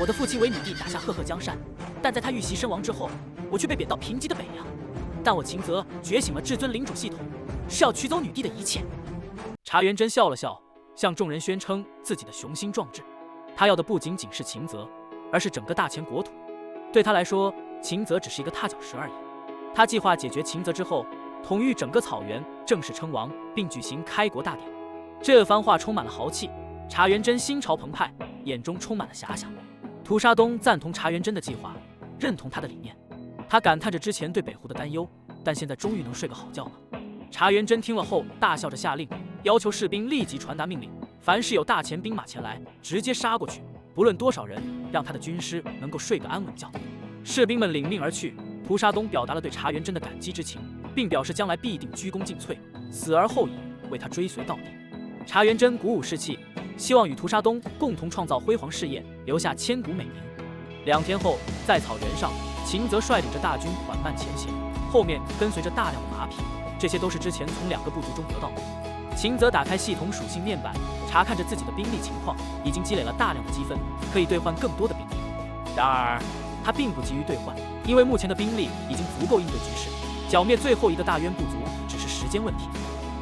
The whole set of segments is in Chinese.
我的父亲为你弟打下赫赫江山，但在他遇袭身亡之后，我却被贬到贫瘠的北凉。但我秦泽觉醒了至尊领主系统，是要取走女帝的一切。茶元真笑了笑，向众人宣称自己的雄心壮志。他要的不仅仅是秦泽，而是整个大前国土。对他来说，秦泽只是一个踏脚石而已。他计划解决秦泽之后，统御整个草原，正式称王，并举行开国大典。这番话充满了豪气，茶元真心潮澎湃，眼中充满了遐想。屠杀东赞同茶元真的计划，认同他的理念。他感叹着之前对北湖的担忧，但现在终于能睡个好觉了。茶元真听了后大笑着下令，要求士兵立即传达命令，凡是有大前兵马前来，直接杀过去，不论多少人，让他的军师能够睡个安稳觉。士兵们领命而去。屠杀东表达了对茶元真的感激之情，并表示将来必定鞠躬尽瘁，死而后已，为他追随到底。茶元真鼓舞士气，希望与屠杀东共同创造辉煌事业，留下千古美名。2天后，在草原上，秦泽率领着大军缓慢前行，后面跟随着大量的马匹，这些都是之前从2个部族中得到的。秦泽打开系统属性面板，查看着自己的兵力情况，已经积累了大量的积分，可以兑换更多的兵力。然而，他并不急于兑换，因为目前的兵力已经足够应对局势，剿灭最后一个大渊部族只是时间问题。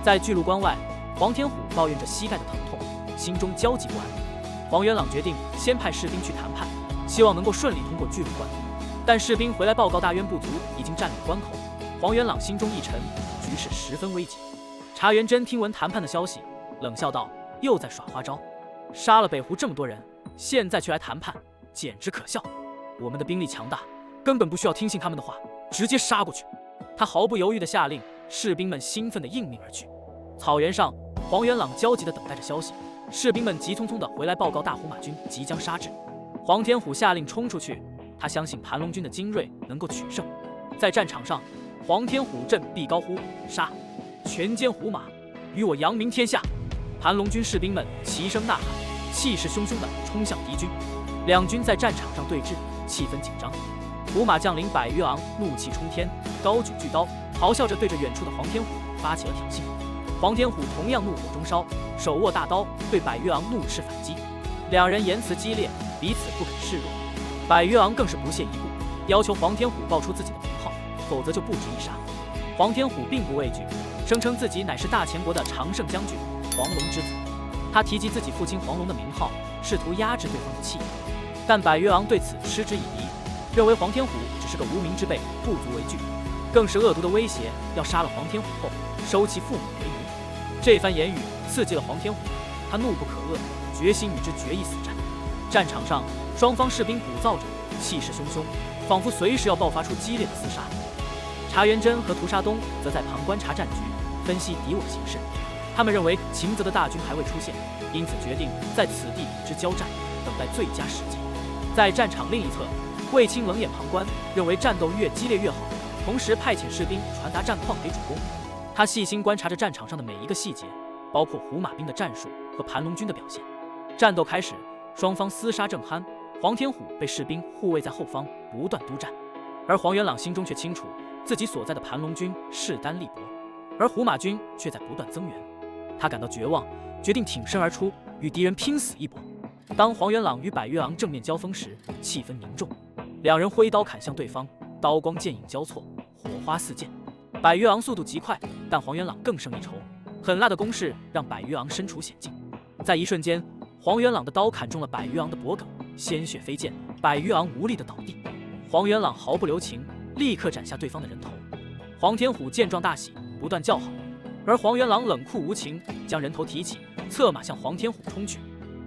在巨鹿关外，黄天虎抱怨着膝盖的疼痛，心中焦急不安。黄元朗决定先派士兵去谈判，希望能够顺利通过巨鹿关。但士兵回来报告大渊部族已经占领关口，黄元朗心中一沉，局势十分危急。茶元真听闻谈判的消息，冷笑道：“又在耍花招，杀了北湖这么多人，现在却来谈判，简直可笑。我们的兵力强大，根本不需要听信他们的话，直接杀过去。”他毫不犹豫地下令，士兵们兴奋地应命而去。草原上，黄元朗焦急地等待着消息，士兵们急匆匆地回来报告大胡马军即将杀至。黄天虎下令冲出去，他相信盘龙军的精锐能够取胜。在战场上，黄天虎振臂高呼：“杀！全歼胡马，与我扬名天下！”盘龙军士兵们齐声呐喊，气势汹汹地冲向敌军。两军在战场上对峙，气氛紧张。胡马将领百余昂怒气冲天，高举巨刀，咆哮着对着远处的黄天虎发起了挑衅。黄天虎同样怒火中烧，手握大刀对百余昂怒斥反击。两人言辞激烈，彼此不肯示弱。百余昂更是不屑一顾，要求黄天虎报出自己的名号，否则就不止一杀。黄天虎并不畏惧，声称自己乃是大前国的常胜将军，黄龙之子。他提及自己父亲黄龙的名号，试图压制对方的气焰。但百越昂对此嗤之以鼻，认为黄天虎只是个无名之辈，不足为惧，更是恶毒的威胁，要杀了黄天虎后收其父母为奴。这番言语刺激了黄天虎，他怒不可遏，决心与之决一死战。战场上，双方士兵鼓噪着，气势汹汹，仿佛随时要爆发出激烈的厮杀。茶元真和屠杀东则在旁观察战局，分析敌我的形势。他们认为秦泽的大军还未出现，因此决定在此地与之交战，等待最佳时机。在战场另一侧，卫青冷眼旁观，认为战斗越激烈越好，同时派遣士兵传达战况给主公。他细心观察着战场上的每一个细节，包括胡马兵的战术和盘龙军的表现。战斗开始，双方厮杀正酣，黄天虎被士兵护卫在后方，不断督战，而黄元朗心中却清楚，自己所在的盘龙军势单力薄，而胡马军却在不断增援。他感到绝望，决定挺身而出，与敌人拼死一搏。当黄元朗与百越昂正面交锋时，气氛凝重，两人挥刀砍向对方，刀光剑影交错，火花四溅。百越昂速度极快，但黄元朗更胜一筹，狠辣的攻势让百越昂身处险境。在一瞬间，黄元朗的刀砍中了百越昂的脖颈，鲜血飞溅，百越昂无力的倒地。黄元朗毫不留情，立刻斩下对方的人头。黄天虎见状大喜，不断叫好，而黄元朗冷酷无情，将人头提起，策马向黄天虎冲去。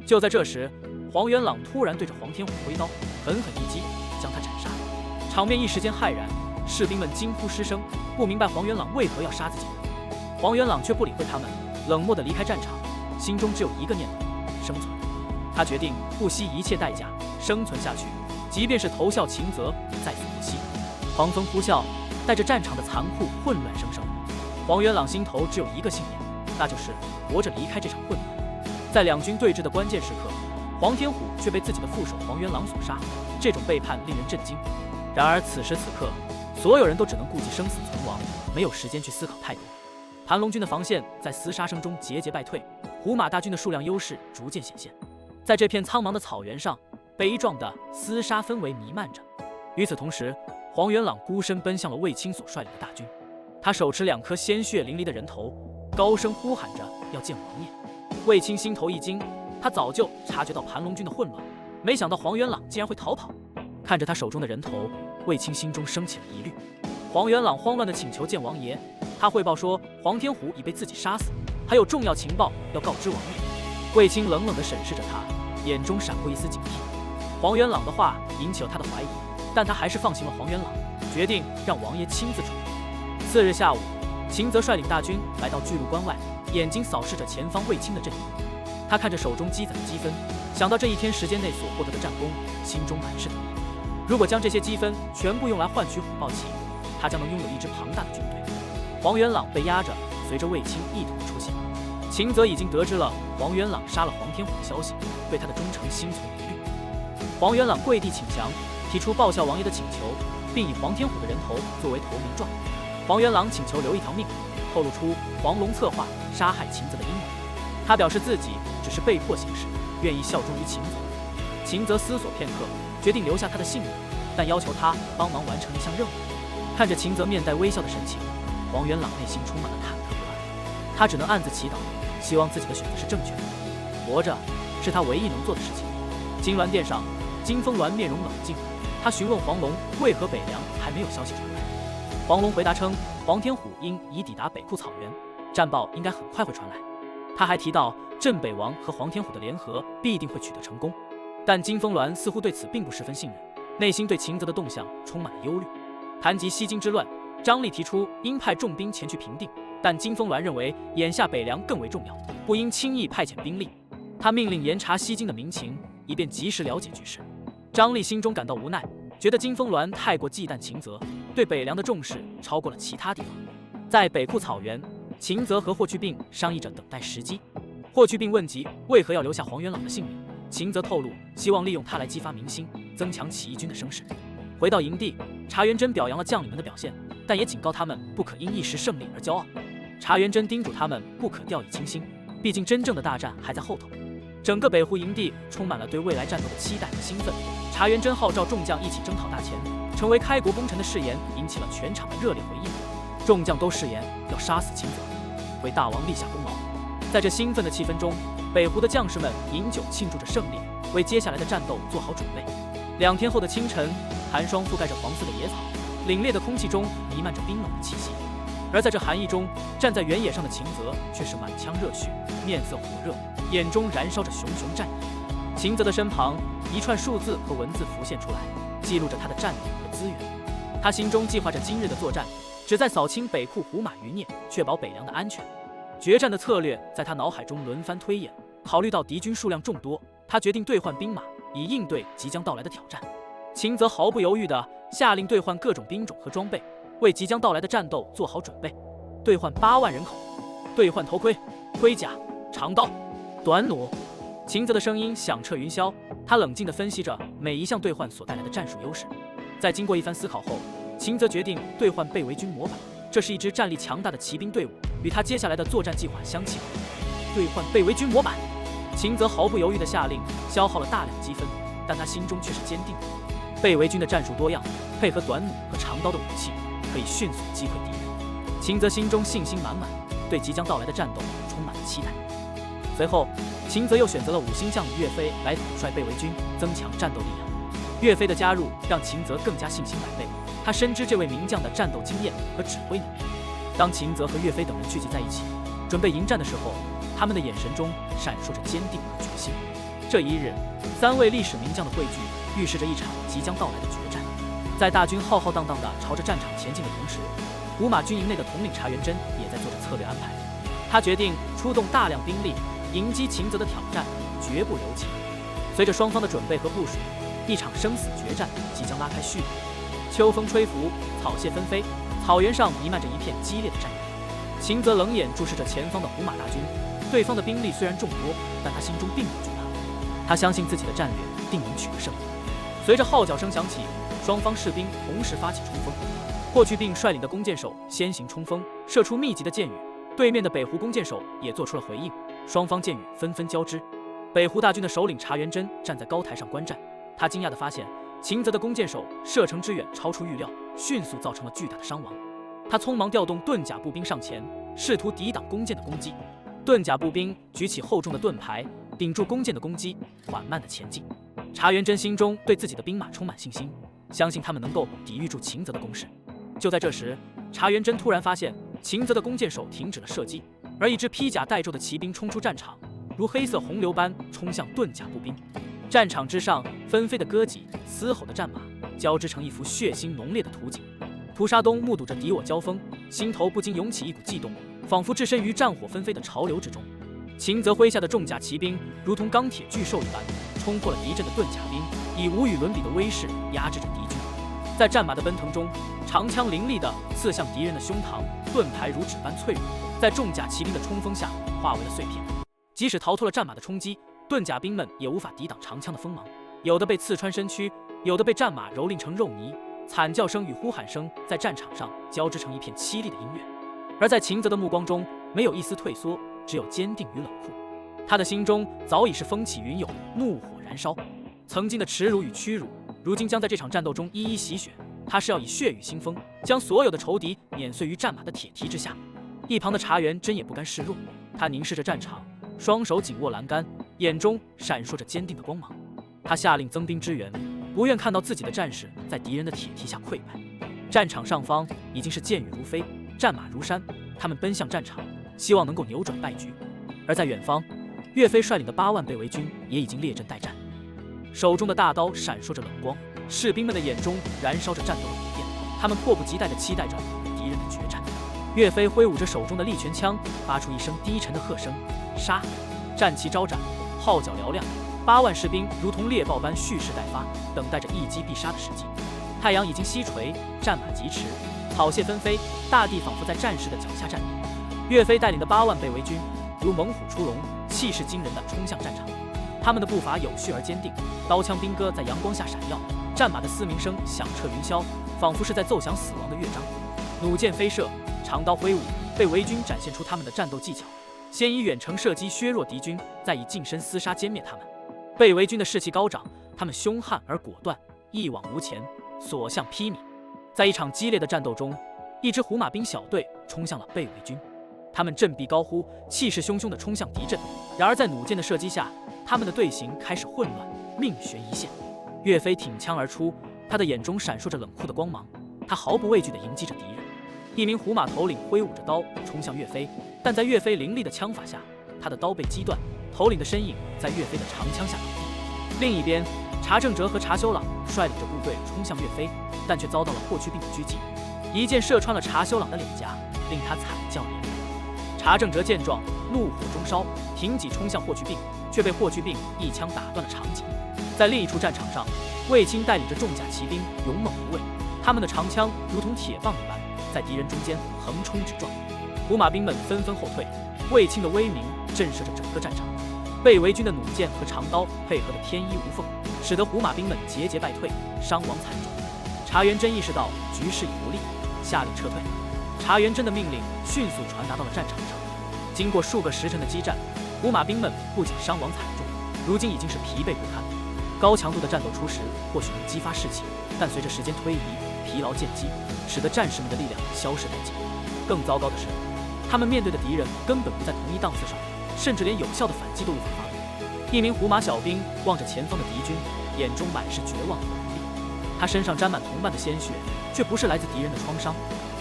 就在这时，黄元朗突然对着黄天虎挥刀，狠狠一击，将他斩杀。场面一时间骇然，士兵们惊呼失声，不明白黄元朗为何要杀自己。黄元朗却不理会他们，冷漠地离开战场，心中只有一个念头：生存。他决定不惜一切代价生存下去，即便是投效秦泽，也在所不惜。狂风呼啸，带着战场的残酷混乱声声。黄元朗心头只有一个信念，那就是活着离开这场混乱。在两军对峙的关键时刻，黄天虎却被自己的副手黄元朗所杀，这种背叛令人震惊。然而此时此刻，所有人都只能顾及生死存亡，没有时间去思考太多。盘龙军的防线在厮杀声中节节败退，胡马大军的数量优势逐渐显现。在这片苍茫的草原上，悲壮的厮杀氛围弥漫着。与此同时，黄元朗孤身奔向了卫青所率领的大军，他手持2颗鲜血淋漓的人头，高声呼喊着要见王爷。卫青心头一惊，他早就察觉到盘龙军的混乱，没想到黄元朗竟然会逃跑。看着他手中的人头，卫青心中升起了疑虑。黄元朗慌乱地请求见王爷，他汇报说黄天虎已被自己杀死，还有重要情报要告知王爷。卫青冷冷地审视着他，眼中闪过一丝警惕。黄元朗的话引起了他的怀疑，但他还是放行了黄元朗，决定让王爷亲自处理。次日下午，秦泽率领大军来到巨鹿关外，眼睛扫视着前方卫青的阵营。他看着手中积攒的积分，想到这一天时间内所获得的战功，心中满是得意。如果将这些积分全部用来换取虎豹旗，他将能拥有一支庞大的军队。黄元朗被压着，随着卫青一同出现。秦泽已经得知了黄元朗杀了黄天虎的消息，对他的忠诚心存疑虑。黄元朗跪地请降，提出报效王爷的请求，并以黄天虎的人头作为投名状。黄元朗请求留一条命，透露出黄龙策划杀害秦泽的阴谋。他表示自己只是被迫行事，愿意效忠于秦泽。秦泽思索片刻，决定留下他的性命，但要求他帮忙完成一项任务。看着秦泽面带微笑的神情，黄元朗内心充满了忐忑不安。他只能暗自祈祷，希望自己的选择是正确的。活着是他唯一能做的事情。金銮殿上，金风銮面容冷静，他询问黄龙为何北凉还没有消息传来。黄龙回答称，黄天虎应已抵达北库草原，战报应该很快会传来。他还提到镇北王和黄天虎的联合必定会取得成功，但金风銮似乎对此并不十分信任，内心对秦泽的动向充满了忧虑。谈及西京之乱，张力提出应派重兵前去平定，但金风銮认为眼下北凉更为重要，不应轻易派遣兵力。他命令严查西京的民情，以便及时了解局势。张力心中感到无奈，觉得金风銮太过忌惮秦泽，对北凉的重视超过了其他地方。在北库草原，秦泽和霍去病商议着等待时机。霍去病问及为何要留下黄元朗的性命，秦泽透露希望利用他来激发民心，增强起义军的声势。回到营地，茶元真表扬了将领们的表现，但也警告他们不可因一时胜利而骄傲。茶元真叮嘱他们不可掉以轻心，毕竟真正的大战还在后头。整个北湖营地充满了对未来战斗的期待和兴奋。茶元真号召众将一起征讨大钱，成为开国功臣的誓言引起了全场的热烈回应。众将都誓言要杀死秦泽，为大王立下功劳。在这兴奋的气氛中，北湖的将士们饮酒庆祝着胜利，为接下来的战斗做好准备。2天后的清晨，寒霜覆盖着黄色的野草，凛冽的空气中弥漫着冰冷的气息。而在这寒意中，站在原野上的秦泽却是满腔热血，面色火热，眼中燃烧着熊熊战意。秦泽的身旁，一串数字和文字浮现出来，记录着他的战力和资源。他心中计划着今日的作战，旨在扫清北库胡马余孽，确保北凉的安全。决战的策略在他脑海中轮番推演，考虑到敌军数量众多，他决定兑换兵马，以应对即将到来的挑战。秦泽毫不犹豫地下令兑换各种兵种和装备，为即将到来的战斗做好准备。兑换8万人口，兑换头盔、盔甲、长刀、短弩。秦泽的声音响彻云霄，他冷静地分析着每一项兑换所带来的战术优势。在经过一番思考后，秦泽决定兑换被围军模板，这是一支战力强大的骑兵队伍，与他接下来的作战计划相契合。兑换被围军模板，秦泽毫不犹豫地下令，消耗了大量积分，但他心中却是坚定的。被围军的战术多样，配合短弩和长刀的武器，可以迅速击溃敌人。秦泽心中信心满满，对即将到来的战斗充满了期待。随后，秦泽又选择了5星将领岳飞来统帅被围军，增强战斗力量。岳飞的加入让秦泽更加信心百倍，他深知这位名将的战斗经验和指挥能力。当秦泽和岳飞等人聚集在一起，准备迎战的时候，他们的眼神中闪烁着坚定和决心。这一日，3位历史名将的汇聚，预示着一场即将到来的决战。在大军浩浩荡荡地朝着战场前进的同时，胡马军营内的统领茶元真也在做着策略安排。他决定出动大量兵力迎击秦泽的挑战，绝不留情。随着双方的准备和部署，一场生死决战即将拉开序幕。秋风吹拂，草屑纷飞，草原上弥漫着一片激烈的战役。秦泽冷眼注视着前方的胡马大军，对方的兵力虽然众多，但他心中并不惧怕。他相信自己的战略定能取得胜利。随着号角声响起，双方士兵同时发起冲锋。霍去病率领的弓箭手先行冲锋，射出密集的箭雨。对面的北湖弓箭手也做出了回应，双方箭雨纷纷交织。北湖大军的首领茶元真站在高台上观战，他惊讶地发现，秦泽的弓箭手射程之远超出预料，迅速造成了巨大的伤亡。他匆忙调动盾甲步兵上前，试图抵挡弓箭的攻击。盾甲步兵举起厚重的盾牌，顶住弓箭的攻击，缓慢地前进。茶元真心中对自己的兵马充满信心，相信他们能够抵御住秦泽的攻势。就在这时，茶元真突然发现秦泽的弓箭手停止了射击，而一支披甲带胄的骑兵冲出战场，如黑色洪流般冲向盾甲步兵。战场之上，纷飞的戈戟，嘶吼的战马，交织成一幅血腥浓烈的图景。屠沙东目睹着敌我交锋，心头不禁涌起一股悸动，仿佛置身于战火纷飞的潮流之中。秦泽麾下的重甲骑兵如同钢铁巨兽一般，冲破了敌阵的盾甲兵，以无与伦比的威势压制着敌军。在战马的奔腾中，长枪凌厉地刺向敌人的胸膛，盾牌如纸般脆弱，在重甲骑兵的冲锋下化为了碎片。即使逃脱了战马的冲击，盾甲兵们也无法抵挡长枪的锋芒，有的被刺穿身躯，有的被战马蹂躏成肉泥，惨叫声与呼喊声在战场上交织成一片凄厉的音乐。而在秦泽的目光中，没有一丝退缩，只有坚定与冷酷。他的心中早已是风起云涌，怒火燃烧。曾经的耻辱与屈辱，如今将在这场战斗中一一洗雪。他是要以血雨腥风，将所有的仇敌碾碎于战马的铁蹄之下。一旁的茶园真也不甘示弱，他凝视着战场，双手紧握栏杆，眼中闪烁着坚定的光芒。他下令增兵支援，不愿看到自己的战士在敌人的铁蹄下溃败。战场上方已经是箭雨如飞，战马如山，他们奔向战场，希望能够扭转败局。而在远方，岳飞率领的8万被围军也已经列阵待战，手中的大刀闪烁着冷光，士兵们的眼中燃烧着战斗的火焰，他们迫不及待地期待着与敌人的决战。岳飞挥舞着手中的利拳枪，发出一声低沉的喝声，杀！战旗招展，号角嘹亮，8万士兵如同猎豹般蓄势待发，等待着一击必杀的时机。太阳已经西垂，战马疾驰，草屑纷飞，大地仿佛在战士的脚下站立。岳飞带领的8万被围军如猛虎出笼，气势惊人地冲向战场。他们的步伐有序而坚定，刀枪兵戈在阳光下闪耀，战马的嘶鸣声响彻云霄，仿佛是在奏响死亡的乐章。弩箭飞射，长刀挥舞，被围军展现出他们的战斗技巧，先以远程射击削弱敌军，再以近身厮杀歼灭他们。被围军的士气高涨，他们凶悍而果断，一往无前，所向披靡。在一场激烈的战斗中，一支胡马兵小队冲向了被围军，他们振臂高呼，气势汹汹地冲向敌阵。然而在弩箭的射击下，他们的队形开始混乱，命悬一线。岳飞挺枪而出，他的眼中闪烁着冷酷的光芒，他毫不畏惧地迎击着敌人。一名胡马头领挥舞着刀冲向岳飞，但在岳飞凌厉的枪法下，他的刀被击断，头领的身影在岳飞的长枪下倒地。另一边，查正哲和查修朗率领着部队冲向岳飞，但却遭到了霍去病的狙击，一箭射穿了查修朗的脸颊，令他惨叫连连。查正哲见状，怒火中烧，挺戟冲向霍去病，却被霍去病一枪打断了长戟。在另一处战场上，卫青带领着重甲骑兵勇猛无畏，他们的长枪如同铁棒一般，在敌人中间横冲直撞。胡马兵们纷纷后退，卫青的威名震慑着整个战场。被围军的弩箭和长刀配合得天衣无缝，使得胡马兵们节节败退，伤亡惨重。茶元真意识到局势已不利，下令撤退。茶元真的命令迅速传达到了战场上。经过数个时辰的激战，胡马兵们不仅伤亡惨重，如今已经是疲惫不堪。高强度的战斗初时或许能激发士气，但随着时间推移，疲劳渐积，使得战士们的力量消失殆尽。更糟糕的是，他们面对的敌人根本不在同一档次上，甚至连有效的反击都无法发动。一名胡马小兵望着前方的敌军，眼中满是绝望和无力。他身上沾满同伴的鲜血，却不是来自敌人的创伤，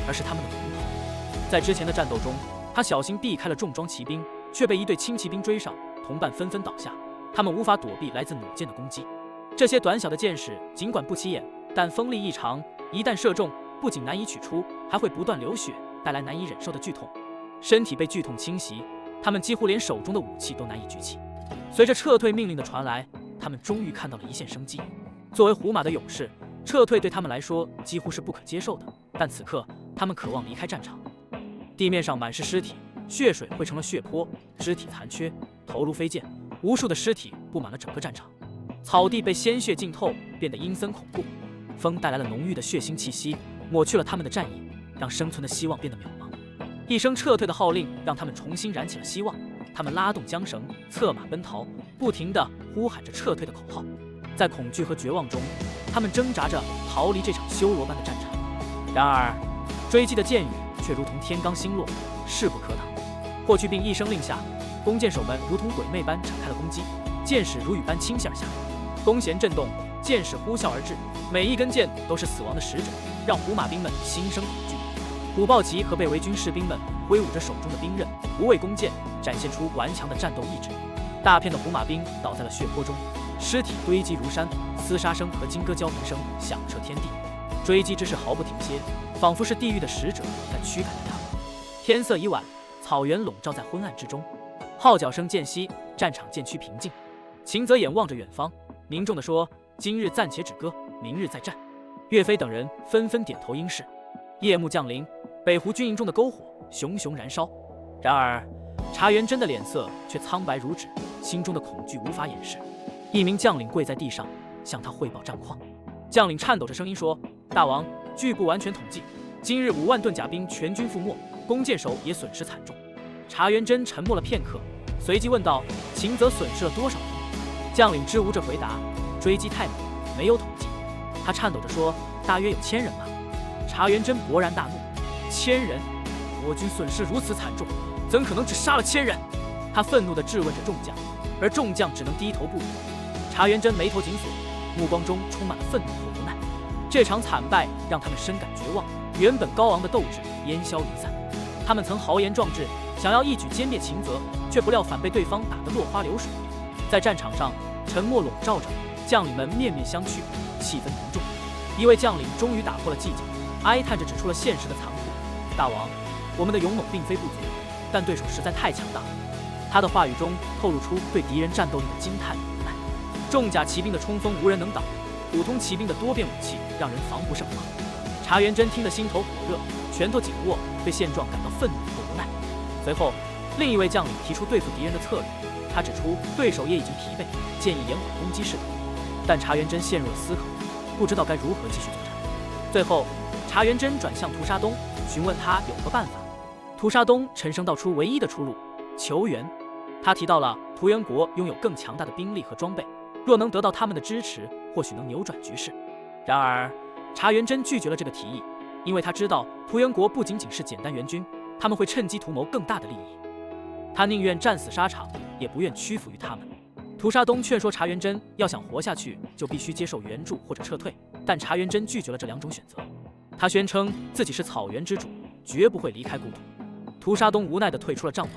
而是他们的同袍。在之前的战斗中，他小心避开了重装骑兵，却被一队轻骑兵追上，同伴纷纷倒下，他们无法躲避来自弩箭的攻击。这些短小的箭矢尽管不起眼，但锋利异常，一旦射中，不仅难以取出，还会不断流血，带来难以忍受的剧痛。身体被剧痛侵袭，他们几乎连手中的武器都难以举起。随着撤退命令的传来，他们终于看到了一线生机。作为胡马的勇士，撤退对他们来说几乎是不可接受的，但此刻他们渴望离开战场。地面上满是尸体，血水汇成了血泊，肢体残缺，头颅飞溅，无数的尸体布满了整个战场。草地被鲜血浸透，变得阴森恐怖。风带来了浓郁的血腥气息，抹去了他们的战意，让生存的希望变得渺茫。一声撤退的号令让他们重新燃起了希望，他们拉动缰绳，策马奔逃，不停地呼喊着撤退的口号。在恐惧和绝望中，他们挣扎着逃离这场修罗般的战场。然而，追击的箭雨却如同天罡星落，势不可挡。霍去病一声令下，弓箭手们如同鬼魅般展开了攻击，箭矢如雨般倾泻而下，弓弦震动，箭矢呼啸而至，每一根箭都是死亡的使者，让胡马兵们心生恐惧。虎豹骑和被围军士兵们挥舞着手中的兵刃，无畏弓箭，展现出顽强的战斗意志。大片的胡马兵倒在了血泊中，尸体堆积如山，厮杀声和金戈交鸣声响彻天地。追击之势毫不停歇，仿佛是地狱的使者在驱赶着他们。天色已晚，草原笼罩在昏暗之中，号角声渐息，战场渐趋平静。秦泽眼望着远方，凝重地说：“今日暂且止戈，明日再战。”岳飞等人纷纷点头应是。夜幕降临，北湖军营中的篝火熊熊燃烧。然而，茶元真的脸色却苍白如纸，心中的恐惧无法掩饰。一名将领跪在地上，向他汇报战况。将领颤抖着声音说：“大王，据不完全统计，今日5万盾甲兵全军覆没，弓箭手也损失惨重。”茶元真沉默了片刻，随即问道：“秦泽损失了多少人？”将领支吾着回答：“追击太猛，没有统计。”他颤抖着说：“大约有1000人吧。”茶元真勃然大怒：“1000人！我军损失如此惨重，怎可能只杀了1000人？”他愤怒地质问着众将，而众将只能低头不语。茶元真眉头紧锁，目光中充满了愤怒和无奈。这场惨败让他们深感绝望，原本高昂的斗志烟消云散。他们曾豪言壮志，想要一举歼灭秦泽，却不料反被对方打得落花流水。在战场上，沉默笼罩着，将领们面面相觑，气氛凝重。一位将领终于打破了寂静，哀叹着指出了现实的残酷：“大王，我们的勇猛并非不足，但对手实在太强大了。”他的话语中透露出对敌人战斗力的惊叹与无奈。重甲骑兵的冲锋无人能挡，普通骑兵的多变武器让人防不胜防。茶元真听得心头火热，拳头紧握，对现状感到愤怒和无奈。随后，另一位将领提出对付敌人的策略，他指出对手也已经疲惫，建议延缓攻击势头。但茶元真陷入了思考，不知道该如何继续作战。最后，茶元真转向屠杀东，询问他有何办法。屠杀东沉声道出唯一的出路：求援。他提到了屠元国拥有更强大的兵力和装备，若能得到他们的支持，或许能扭转局势。然而，茶元真拒绝了这个提议，因为他知道屠元国不仅仅是简单援军，他们会趁机图谋更大的利益。他宁愿战死沙场，也不愿屈服于他们。屠杀东劝说茶元真，要想活下去，就必须接受援助或者撤退，但茶元真拒绝了这2种选择。他宣称自己是草原之主，绝不会离开故土。屠杀东无奈地退出了帐篷，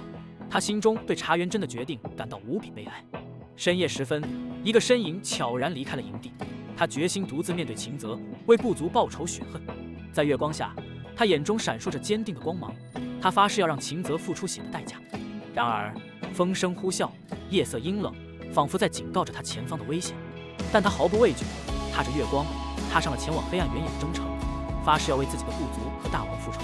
他心中对茶元真的决定感到无比悲哀。深夜时分，一个身影悄然离开了营地，他决心独自面对秦泽，为部族报仇雪恨。在月光下，他眼中闪烁着坚定的光芒，他发誓要让秦泽付出血的代价。然而，风声呼啸，夜色阴冷，仿佛在警告着他前方的危险。但他毫不畏惧，踏着月光，踏上了前往黑暗原野的征程，发誓要为自己的部族和大王复仇。